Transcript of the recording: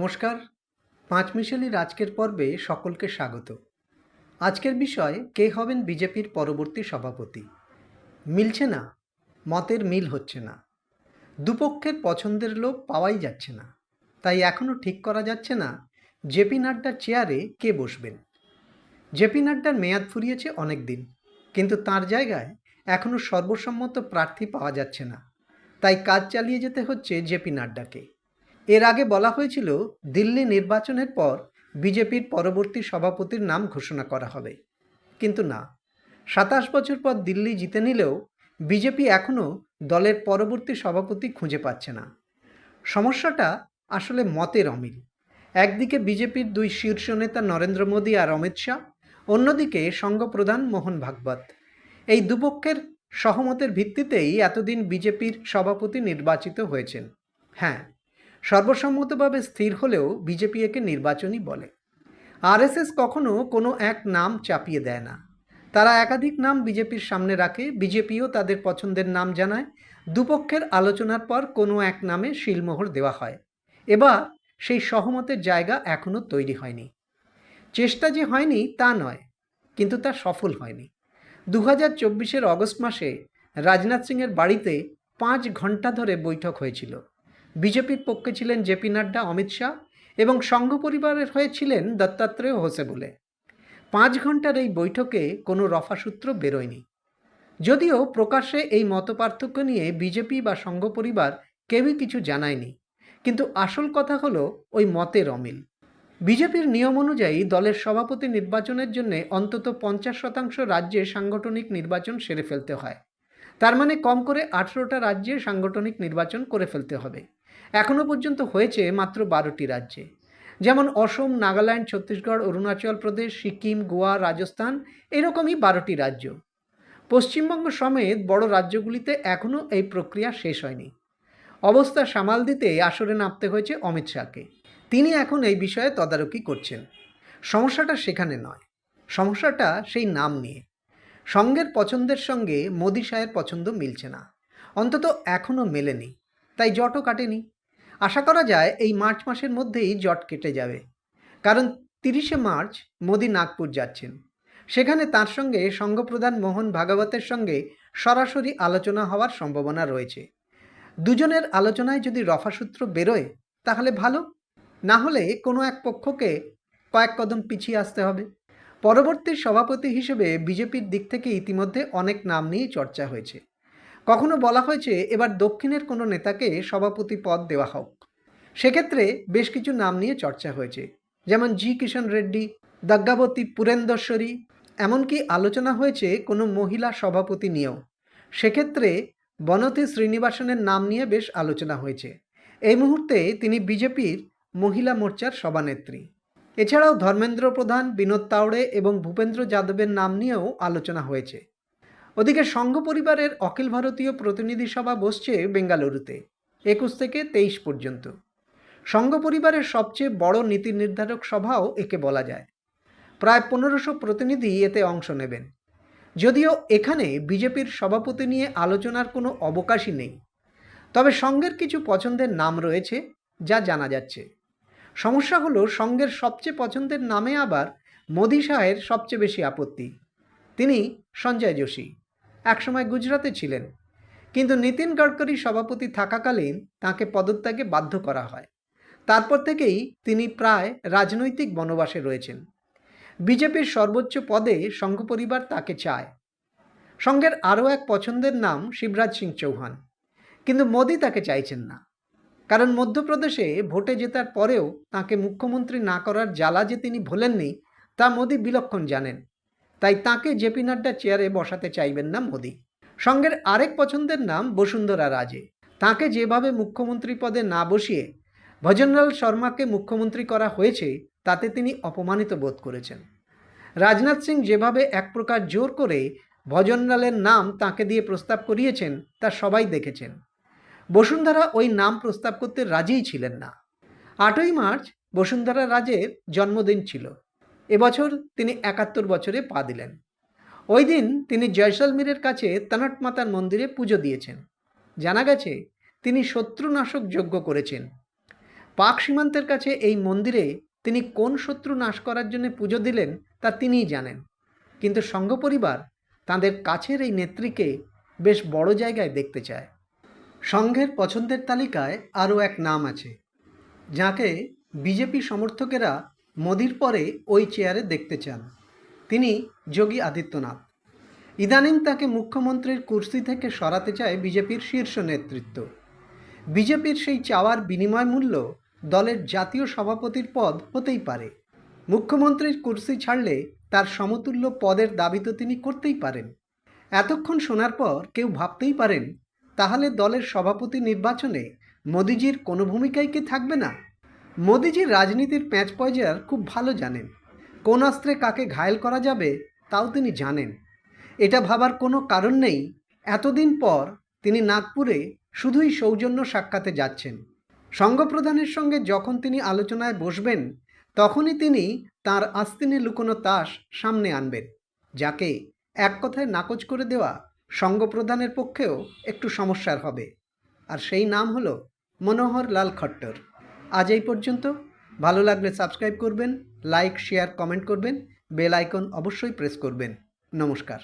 নমস্কার। পাঁচমিশালির আজকের পর্বে সকলকে স্বাগত। আজকের বিষয়, কে হবেন বিজেপির পরবর্তী সভাপতি। মিলছে না, মতের মিল হচ্ছে না, দুপক্ষের পছন্দের লোক পাওয়াই যাচ্ছে না। তাই এখনও ঠিক করা যাচ্ছে না জেপি নাড্ডার চেয়ারে কে বসবেন। জেপি নাড্ডার মেয়াদ ফুরিয়েছে অনেক দিন, কিন্তু তার জায়গায় এখনও সর্বসম্মত প্রার্থী পাওয়া যাচ্ছে না। তাই কাজ চালিয়ে যেতে হচ্ছে জেপি নাড্ডাকে। এর আগে বলা হয়েছিল দিল্লি নির্বাচনের পর বিজেপির পরবর্তী সভাপতির নাম ঘোষণা করা হবে, কিন্তু না, ২৭ বছর পর দিল্লি জিতে নিলেও বিজেপি এখনও দলের পরবর্তী সভাপতি খুঁজে পাচ্ছে না। সমস্যাটা আসলে মতের অমিল। একদিকে বিজেপির দুই শীর্ষ নেতা নরেন্দ্র মোদী আর অমিত শাহ, অন্যদিকে সংঘপ্রধান মোহন ভাগবত। এই দুপক্ষের সহমতের ভিত্তিতেই এতদিন বিজেপির সভাপতি নির্বাচিত হয়েছেন। হ্যাঁ, সর্বসম্মতভাবে স্থির হলেও বিজেপি একে নির্বাচনই বলে। আরএসএস কখনো কোনো এক নাম চাপিয়ে দেয় না, তারা একাধিক নাম বিজেপির সামনে রাখে, বিজেপিও তাদের পছন্দের নাম জানায়, দুপক্ষের আলোচনার পর কোনো এক নামে শিলমোহর দেওয়া হয়। এবার সেই সহমতের জায়গা এখনও তৈরি হয়নি। চেষ্টা যে হয়নি তা নয়, কিন্তু তা সফল হয়নি। 2024-এর অগস্ট মাসে রাজনাথ সিংয়ের বাড়িতে 5 ঘন্টা ধরে বৈঠক হয়েছিল। বিজেপির পক্ষে ছিলেন জেপি নাড্ডা, অমিত শাহ এবং সংঘ পরিবারের হয়ে ছিলেন দত্তাত্রেয় হোসেবোলে। 5 ঘন্টার এই বৈঠকে কোনো রফাসূত্র বেরোয়নি। যদিও প্রকাশ্যে এই মতপার্থক্য নিয়ে বিজেপি বা সংঘ পরিবার কেউই কিছু জানায়নি, কিন্তু আসল কথা হলো ওই মতের অমিল। বিজেপির নিয়ম অনুযায়ী দলের সভাপতি নির্বাচনের জন্য অন্তত 50% রাজ্যে সাংগঠনিক নির্বাচন সেরে ফেলতে হয়। তার মানে কম করে 18টা রাজ্যে সাংগঠনিক নির্বাচন করে ফেলতে হবে। এখনও পর্যন্ত হয়েছে মাত্র 12টি রাজ্যে, যেমন অসম, নাগাল্যান্ড, ছত্তিশগড়, অরুণাচল প্রদেশ, সিকিম, গোয়া, রাজস্থান, এরকমই 12টি রাজ্য। পশ্চিমবঙ্গ সমেত বড় রাজ্যগুলিতে এখনও এই প্রক্রিয়া শেষ হয়নি। অবস্থা সামাল দিতে আসরে নামতে হয়েছে অমিত শাহকে। তিনি এখন এই বিষয়ে তদারকি করছেন। সমস্যাটা সেখানে নয়, সমস্যাটা সেই নাম নিয়ে। সংঘের পছন্দের সঙ্গে মোদি শাহের পছন্দ মিলছে না, অন্তত এখনও মেলেনি, তাই জটও কাটেনি। আশা করা যায় এই মার্চ মাসের মধ্যেই জট কেটে যাবে, কারণ 30শে মার্চ মোদি নাগপুর যাচ্ছেন। সেখানে তার সঙ্গে সংঘপ্রধান মোহন ভাগবতের সঙ্গে সরাসরি আলোচনা হওয়ার সম্ভাবনা রয়েছে। দুজনের আলোচনায় যদি রফাসূত্র বেরোয় তাহলে ভালো, না হলে কোনো এক পক্ষকে কয়েক কদম পিছিয়ে আসতে হবে। পরবর্তী সভাপতি হিসেবে বিজেপির দিক থেকে ইতিমধ্যে অনেক নাম নিয়ে চর্চা হয়েছে। কখনো বলা হয়েছে এবার দক্ষিণের কোনো নেতাকে সভাপতি পদ দেওয়া হোক। সেক্ষেত্রে বেশ কিছু নাম নিয়ে চর্চা হয়েছে, যেমন জি কিষণ রেড্ডি, দাগ্গাবতী পুরেন্দশ্বরী, এমনকি আলোচনা হয়েছে কোনো মহিলা সভাপতি নিয়েও। সেক্ষেত্রে বনতি শ্রীনিবাসনের নাম নিয়ে বেশ আলোচনা হয়েছে। এই মুহূর্তে তিনি বিজেপির মহিলা মোর্চার সভানেত্রী। এছাড়াও ধর্মেন্দ্র প্রধান, বিনোদ তাওড়ে এবং ভূপেন্দ্র যাদবের নাম নিয়েও আলোচনা হয়েছে। ওদিকে সংঘ পরিবারের অখিল ভারতীয় প্রতিনিধি সভা বসছে বেঙ্গালুরুতে 21 থেকে 23 পর্যন্ত। সংঘ পরিবারের সবচেয়ে বড় নীতি নির্ধারক সভাও একে বলা যায়। প্রায় 1500 প্রতিনিধি এতে অংশ নেবেন। যদিও এখানে বিজেপির সভাপতি নিয়ে আলোচনার কোনো অবকাশই নেই, তবে সংঘের কিছু পছন্দের নাম রয়েছে যা জানা যাচ্ছে। সমস্যা হলো সংঘের সবচেয়ে পছন্দের নামে আবার মোদি শাহের সবচেয়ে বেশি আপত্তি। তিনি সঞ্জয় যোশী, একসময় গুজরাতে ছিলেন, কিন্তু নীতিন গডকরি সভাপতি থাকাকালীন তাকে পদত্যাগে বাধ্য করা হয়। তারপর থেকেই তিনি প্রায় রাজনৈতিক বনবাসে রয়েছেন। বিজেপির সর্বোচ্চ পদে সংঘ পরিবার তাকে চায়। সংঘের আরও এক পছন্দের নাম শিবরাজ সিং চৌহান, কিন্তু মোদি তাকে চাইছেন না, কারণ মধ্যপ্রদেশে ভোটে জেতার পরেও তাকে মুখ্যমন্ত্রী না করার জ্বালা যে তিনি ভোলেননি তা মোদি বিলক্ষণ জানেন। তাই তাকে জেপি নাড্ডা চেয়ারে বসাতে চাইবেন না মোদি। সংঘের আরেক পছন্দের নাম বসুন্ধরা রাজে। তাকে যেভাবে মুখ্যমন্ত্রী পদে না বসিয়ে ভজনলাল শর্মাকে মুখ্যমন্ত্রী করা হয়েছে তাতে তিনি অপমানিত বোধ করেছেন। রাজনাথ সিং যেভাবে এক প্রকার জোর করে ভজনলালের নাম তাকে দিয়ে প্রস্তাব করিয়েছেন তা সবাই দেখেছেন। বসুন্ধরা ওই নাম প্রস্তাব করতে রাজিই ছিলেন না। 8ই মার্চ বসুন্ধরা রাজের জন্মদিন ছিল। এবছর তিনি 71 বছরে পা দিলেন। ওই দিন তিনি জয়সলমীরের কাছে তনট মাতার মন্দিরে পুজো দিয়েছেন। জানা গেছে তিনি শত্রুনাশক যজ্ঞ করেছেন। পাক সীমান্তের কাছে এই মন্দিরে তিনি কোন শত্রু নাশ করার জন্য পুজো দিলেন তা তিনিই জানেন। কিন্তু সংঘ পরিবার তাঁদের কাছের এই নেত্রীকে বেশ বড় জায়গায় দেখতে চায়। সংঘের পছন্দের তালিকায় আরও এক নাম আছে, যাকে বিজেপি সমর্থকেরা মোদির পরে ওই চেয়ারে দেখতে চান। তিনি যোগী আদিত্যনাথ। ইদানিং তাকে মুখ্যমন্ত্রীর কুর্সি থেকে সরাতে চায় বিজেপির শীর্ষ নেতৃত্ব। বিজেপির সেই চাওয়ার বিনিময় মূল্য দলের জাতীয় সভাপতির পদ হতেই পারে। মুখ্যমন্ত্রীর কুর্সি ছাড়লে তার সমতুল্য পদের দাবি তো তিনি করতেই পারেন। এতক্ষণ শোনার পর কেউ ভাবতেই পারেন, তাহলে দলের সভাপতি নির্বাচনে মোদিজির কোনো ভূমিকাই কি থাকবে না? মোদিজি রাজনীতির প্যাঁচ পয়জার খুব ভালো জানেন। কোন অস্ত্রে কাকে ঘায়েল করা যাবে তাও তিনি জানেন। এটা ভাবার কোনো কারণ নেই এতদিন পর তিনি নাগপুরে শুধুই সৌজন্য সাক্ষাতে যাচ্ছেন। সংঘপ্রধানের সঙ্গে যখন তিনি আলোচনায় বসবেন, তখনই তিনি তার আস্তিনে লুকোনো তাস সামনে আনবেন, যাকে এক কথায় নাকচ করে দেওয়া সংঘপ্রধানের পক্ষেও একটু সমস্যার হবে। আর সেই নাম হলো মনোহর লাল খট্টর। আজ এই পর্যন্ত। ভালো লাগলে সাবস্ক্রাইব করবেন, লাইক, শেয়ার, কমেন্ট করবেন, বেল আইকন অবশ্যই প্রেস করবেন। নমস্কার।